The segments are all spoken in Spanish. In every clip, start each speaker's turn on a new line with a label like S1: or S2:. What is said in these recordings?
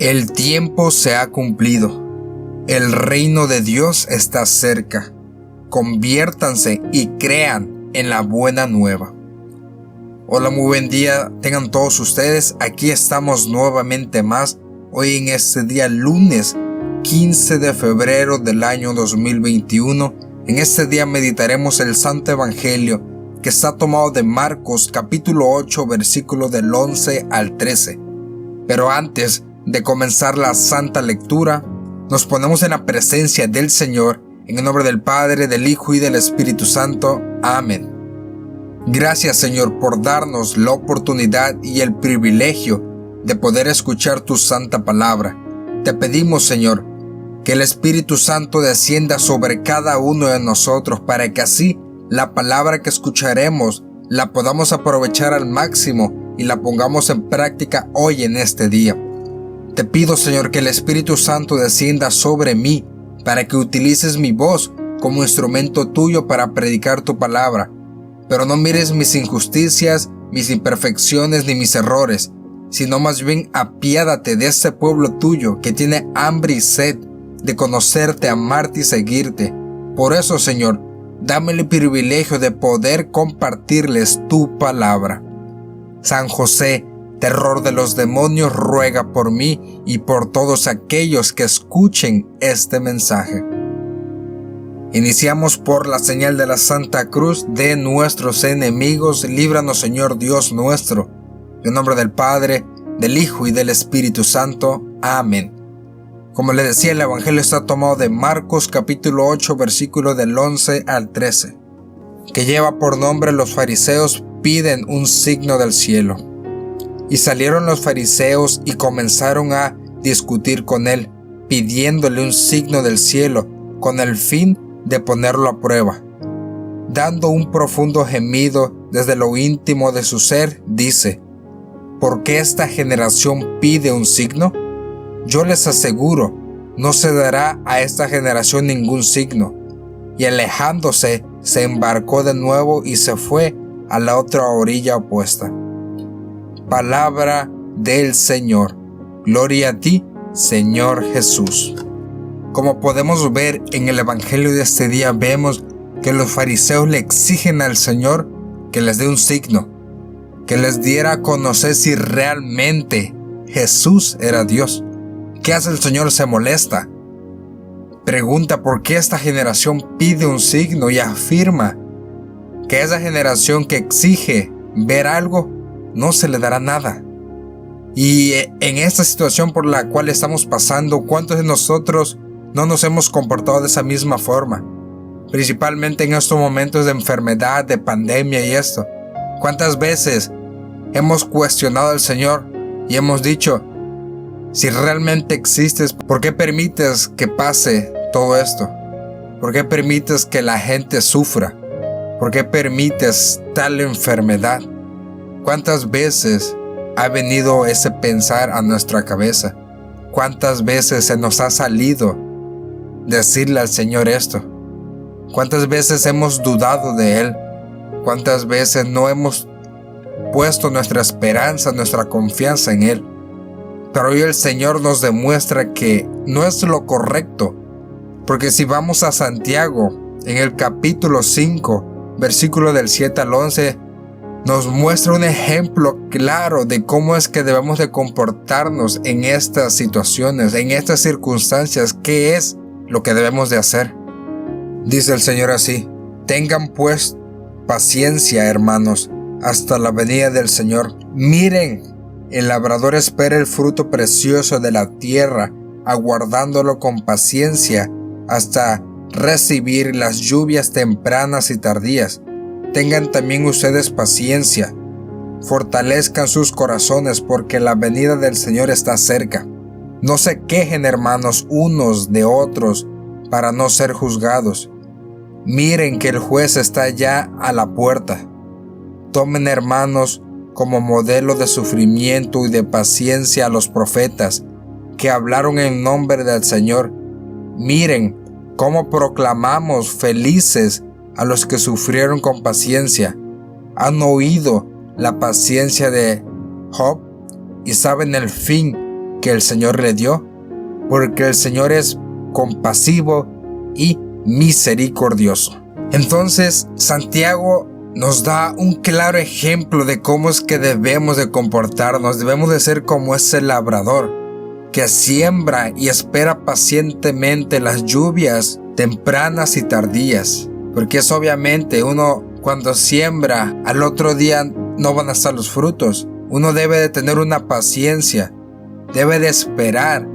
S1: El tiempo se ha cumplido. El reino de Dios está cerca. Conviértanse y crean en la buena nueva. Hola, muy buen día tengan todos ustedes. Aquí estamos nuevamente más. Hoy en este día lunes 15 de febrero del año 2021. En este día meditaremos el Santo Evangelio que está tomado de Marcos capítulo 8 versículo del 11 al 13. Pero antes de comenzar la santa lectura, nos ponemos en la presencia del Señor, en el nombre del Padre, del Hijo y del Espíritu Santo. Amén. Gracias, Señor, por darnos la oportunidad y el privilegio de poder escuchar tu santa palabra. Te pedimos, Señor, que el Espíritu Santo descienda sobre cada uno de nosotros para que así la palabra que escucharemos la podamos aprovechar al máximo y la pongamos en práctica hoy en este día. Te pido, Señor, que el Espíritu Santo descienda sobre mí para que utilices mi voz como instrumento tuyo para predicar tu palabra. Pero no mires mis injusticias, mis imperfecciones ni mis errores, sino más bien apiádate de este pueblo tuyo que tiene hambre y sed de conocerte, amarte y seguirte. Por eso, Señor, dame el privilegio de poder compartirles tu palabra. San José, terror de los demonios, ruega por mí y por todos aquellos que escuchen este mensaje. Iniciamos por la señal de la Santa Cruz de nuestros enemigos. Líbranos, Señor Dios nuestro. En nombre del Padre, del Hijo y del Espíritu Santo. Amén. Como le decía, el Evangelio está tomado de Marcos capítulo 8 versículo del 11 al 13, que lleva por nombre: los fariseos piden un signo del cielo. Y salieron los fariseos y comenzaron a discutir con él, pidiéndole un signo del cielo, con el fin de ponerlo a prueba. Dando un profundo gemido desde lo íntimo de su ser, dice: ¿por qué esta generación pide un signo? Yo les aseguro, no se dará a esta generación ningún signo. Y alejándose, se embarcó de nuevo y se fue a la otra orilla opuesta. Palabra del Señor. Gloria a ti, Señor Jesús. Como podemos ver en el Evangelio de este día, vemos que los fariseos le exigen al Señor que les dé un signo, que les diera a conocer si realmente Jesús era Dios. ¿Qué hace el Señor? Se molesta. Pregunta por qué esta generación pide un signo y afirma que esa generación que exige ver algo no se le dará nada. Y en esta situación por la cual estamos pasando, ¿cuántos de nosotros no nos hemos comportado de esa misma forma? Principalmente en estos momentos de enfermedad, de pandemia y esto. ¿Cuántas veces hemos cuestionado al Señor y hemos dicho: si realmente existes, ¿por qué permites que pase todo esto? ¿Por qué permites que la gente sufra? ¿Por qué permites tal enfermedad? ¿Cuántas veces ha venido ese pensar a nuestra cabeza? ¿Cuántas veces se nos ha salido decirle al Señor esto? ¿Cuántas veces hemos dudado de Él? ¿Cuántas veces no hemos puesto nuestra esperanza, nuestra confianza en Él? Pero hoy el Señor nos demuestra que no es lo correcto, porque si vamos a Santiago, en el capítulo 5, versículo del 7 al 11, nos muestra un ejemplo claro de cómo es que debemos de comportarnos en estas situaciones, en estas circunstancias. ¿Qué es lo que debemos de hacer? Dice el Señor así: tengan pues paciencia, hermanos, hasta la venida del Señor. Miren, el labrador espera el fruto precioso de la tierra, aguardándolo con paciencia hasta recibir las lluvias tempranas y tardías. Tengan también ustedes paciencia, fortalezcan sus corazones, porque la venida del Señor está cerca. No se quejen, hermanos, unos de otros para no ser juzgados. Miren que el juez está ya a la puerta. Tomen, hermanos, como modelo de sufrimiento y de paciencia a los profetas que hablaron en nombre del Señor. Miren cómo proclamamos felices a los que sufrieron con paciencia. Han oído la paciencia de Job y saben el fin que el Señor le dio, porque el Señor es compasivo y misericordioso. Entonces, Santiago nos da un claro ejemplo de cómo es que debemos de comportarnos. Debemos de ser como ese labrador que siembra y espera pacientemente las lluvias tempranas y tardías, porque es obviamente uno cuando siembra al otro día no van a estar los frutos. Uno debe de tener una paciencia, debe de esperar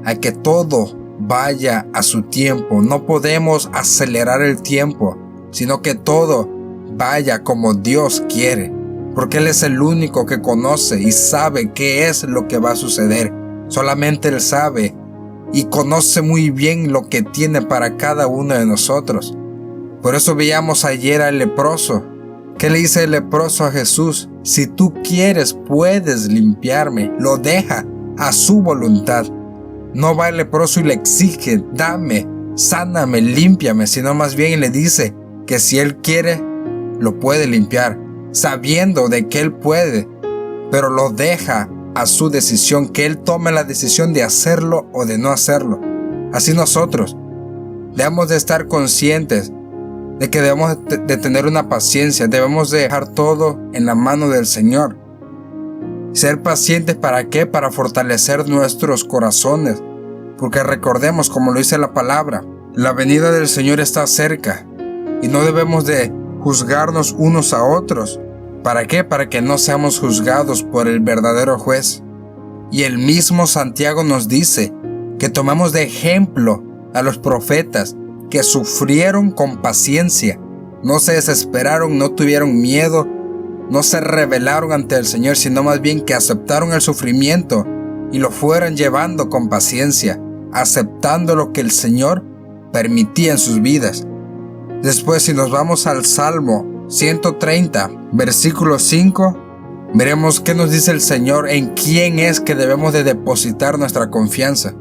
S1: a que todo vaya a su tiempo. No podemos acelerar el tiempo, sino que todo vaya como Dios quiere, porque Él es el único que conoce y sabe qué es lo que va a suceder. Solamente Él sabe y conoce muy bien lo que tiene para cada uno de nosotros. Por eso veíamos ayer al leproso. ¿Qué le dice el leproso a Jesús? Si tú quieres, puedes limpiarme. Lo deja a su voluntad. No va el leproso y le exige, dame, sáname, límpiame, sino más bien le dice que si él quiere, lo puede limpiar, sabiendo de que él puede, pero lo deja a su decisión, que él tome la decisión de hacerlo o de no hacerlo. Así nosotros debemos de estar conscientes de que debemos de tener una paciencia, debemos de dejar todo en la mano del Señor. Ser pacientes, ¿para qué? Para fortalecer nuestros corazones, porque recordemos, como lo dice la palabra, la venida del Señor está cerca y no debemos de juzgarnos unos a otros. ¿Para qué? Para que no seamos juzgados por el verdadero juez. Y el mismo Santiago nos dice que tomemos de ejemplo a los profetas que sufrieron con paciencia, no se desesperaron, no tuvieron miedo, no se rebelaron ante el Señor, sino más bien que aceptaron el sufrimiento y lo fueron llevando con paciencia, aceptando lo que el Señor permitía en sus vidas. Después, si nos vamos al Salmo 130, versículo 5, veremos qué nos dice el Señor, en quién es que debemos de depositar nuestra confianza.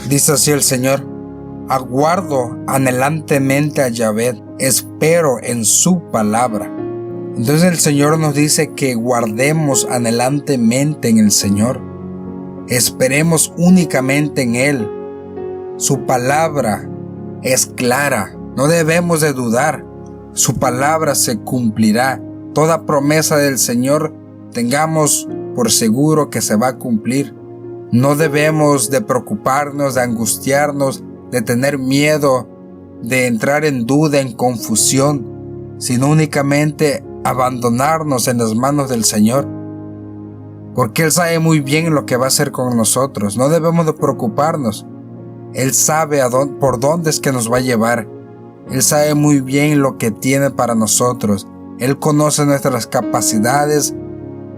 S1: Dice así el Señor: aguardo anhelantemente a Yahvé, espero en su palabra. Entonces el Señor nos dice que guardemos anhelantemente en el Señor. Esperemos únicamente en Él. Su palabra es clara, no debemos de dudar. Su palabra se cumplirá. Toda promesa del Señor tengamos por seguro que se va a cumplir. No debemos de preocuparnos, de angustiarnos, de tener miedo, de entrar en duda, en confusión, sino únicamente abandonarnos en las manos del Señor, porque Él sabe muy bien lo que va a hacer con nosotros. No debemos de preocuparnos. Él sabe por dónde es que nos va a llevar. Él sabe muy bien lo que tiene para nosotros. Él conoce nuestras capacidades,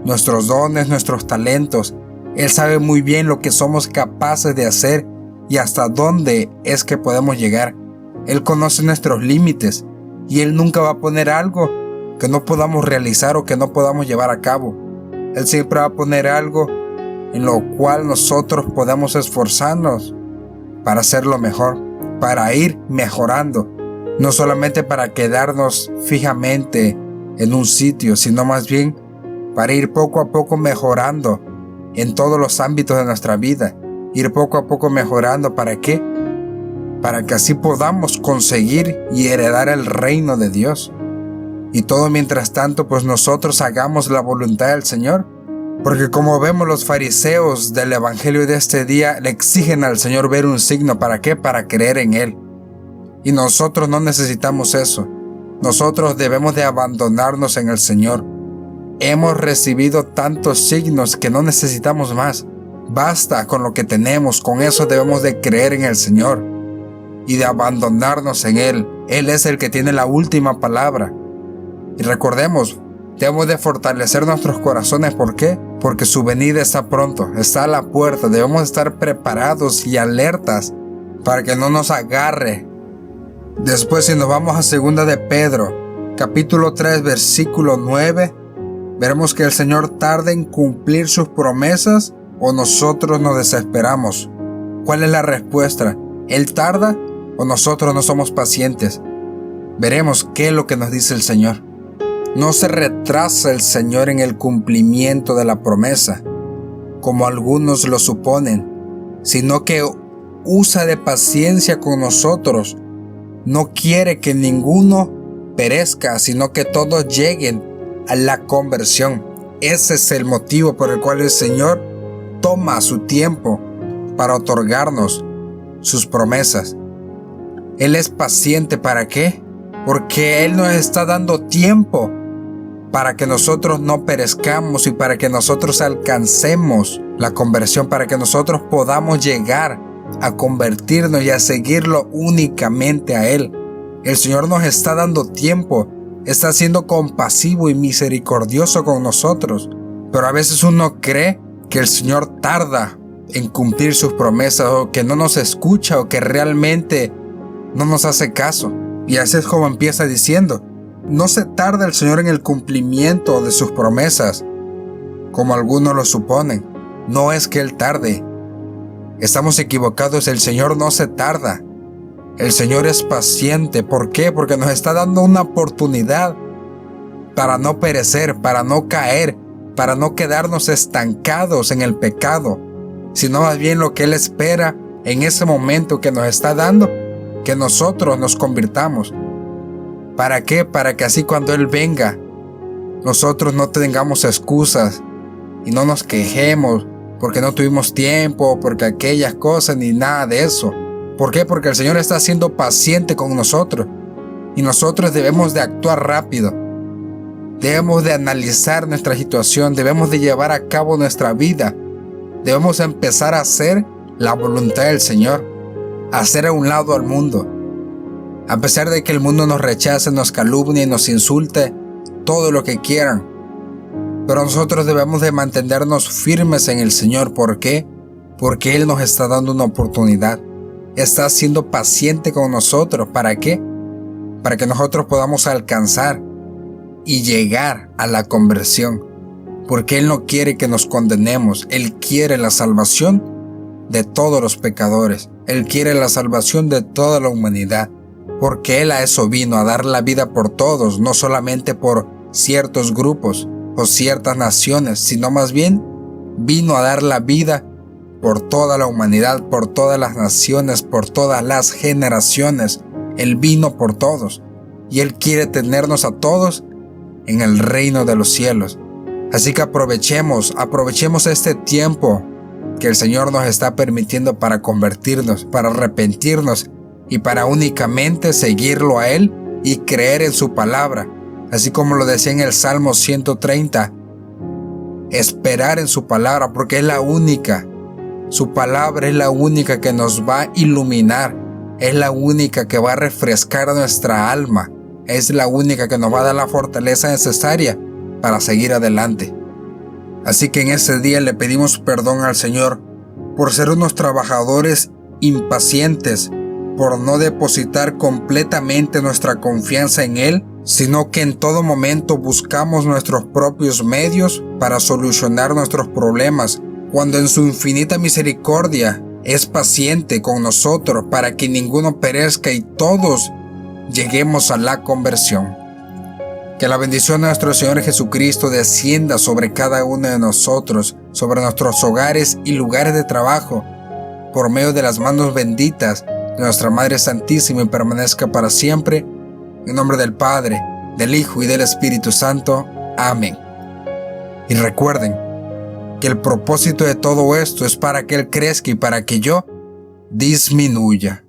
S1: nuestros dones, nuestros talentos. Él sabe muy bien lo que somos capaces de hacer y hasta dónde es que podemos llegar. Él conoce nuestros límites y Él nunca va a poner algo que no podamos realizar o que no podamos llevar a cabo. Él siempre va a poner algo en lo cual nosotros podamos esforzarnos para hacerlo mejor, para ir mejorando, no solamente para quedarnos fijamente en un sitio, sino más bien para ir poco a poco mejorando en todos los ámbitos de nuestra vida, ir poco a poco mejorando. ¿Para qué? Para que así podamos conseguir y heredar el reino de Dios. Y todo mientras tanto, pues nosotros hagamos la voluntad del Señor. Porque como vemos, los fariseos del evangelio de este día le exigen al Señor ver un signo. ¿Para qué? Para creer en Él. Y nosotros no necesitamos eso. Nosotros debemos de abandonarnos en el Señor. Hemos recibido tantos signos que no necesitamos más. Basta con lo que tenemos. Con eso debemos de creer en el Señor y de abandonarnos en Él. Él es el que tiene la última palabra. Y recordemos, debemos de fortalecer nuestros corazones. ¿Por qué? Porque su venida está pronto, está a la puerta. Debemos estar preparados y alertas para que no nos agarre. Después, si nos vamos a 2 de Pedro, capítulo 3, versículo 9, veremos que el Señor tarda en cumplir sus promesas o nosotros nos desesperamos. ¿Cuál es la respuesta? ¿Él tarda o nosotros no somos pacientes? Veremos qué es lo que nos dice el Señor. No se retrasa el Señor en el cumplimiento de la promesa, como algunos lo suponen, sino que usa de paciencia con nosotros. No quiere que ninguno perezca, sino que todos lleguen a la conversión. Ese es el motivo por el cual el Señor toma su tiempo para otorgarnos sus promesas. Él es paciente, ¿para qué? Porque Él nos está dando tiempo para que nosotros no perezcamos y para que nosotros alcancemos la conversión, para que nosotros podamos llegar a convertirnos y a seguirlo únicamente a Él. El Señor nos está dando tiempo, está siendo compasivo y misericordioso con nosotros, pero a veces uno cree que el Señor tarda en cumplir sus promesas, o que no nos escucha, o que realmente no nos hace caso. Y así es como empieza diciendo: no se tarda el Señor en el cumplimiento de sus promesas, como algunos lo suponen. No es que Él tarde. Estamos equivocados. El Señor no se tarda. El Señor es paciente. ¿Por qué? Porque nos está dando una oportunidad para no perecer, para no caer, para no quedarnos estancados en el pecado, sino más bien lo que Él espera en ese momento que nos está dando, que nosotros nos convirtamos. ¿Para qué? Para que así cuando Él venga, nosotros no tengamos excusas y no nos quejemos porque no tuvimos tiempo, porque aquellas cosas, ni nada de eso. ¿Por qué? Porque el Señor está siendo paciente con nosotros y nosotros debemos de actuar rápido. Debemos de analizar nuestra situación, debemos de llevar a cabo nuestra vida. Debemos empezar a hacer la voluntad del Señor, hacer a un lado al mundo. A pesar de que el mundo nos rechace, nos calumnie, nos insulte, todo lo que quieran. Pero nosotros debemos de mantenernos firmes en el Señor. ¿Por qué? Porque Él nos está dando una oportunidad. Está siendo paciente con nosotros. ¿Para qué? Para que nosotros podamos alcanzar y llegar a la conversión. Porque Él no quiere que nos condenemos. Él quiere la salvación de todos los pecadores. Él quiere la salvación de toda la humanidad. Porque Él a eso vino, a dar la vida por todos, no solamente por ciertos grupos o ciertas naciones, sino más bien vino a dar la vida por toda la humanidad, por todas las naciones, por todas las generaciones. Él vino por todos y Él quiere tenernos a todos en el reino de los cielos. Así que aprovechemos este tiempo que el Señor nos está permitiendo para convertirnos, para arrepentirnos y para únicamente seguirlo a Él y creer en su palabra. Así como lo decía en el Salmo 130, esperar en su palabra, porque es la única. Su palabra es la única que nos va a iluminar, es la única que va a refrescar nuestra alma, es la única que nos va a dar la fortaleza necesaria para seguir adelante. Así que en ese día le pedimos perdón al Señor por ser unos trabajadores impacientes, por no depositar completamente nuestra confianza en Él, sino que en todo momento buscamos nuestros propios medios para solucionar nuestros problemas, cuando en su infinita misericordia es paciente con nosotros para que ninguno perezca y todos lleguemos a la conversión. Que la bendición de nuestro Señor Jesucristo descienda sobre cada uno de nosotros, sobre nuestros hogares y lugares de trabajo, por medio de las manos benditas de nuestra Madre Santísima, y permanezca para siempre. En nombre del Padre, del Hijo y del Espíritu Santo. Amén. Y recuerden que el propósito de todo esto es para que Él crezca y para que yo disminuya.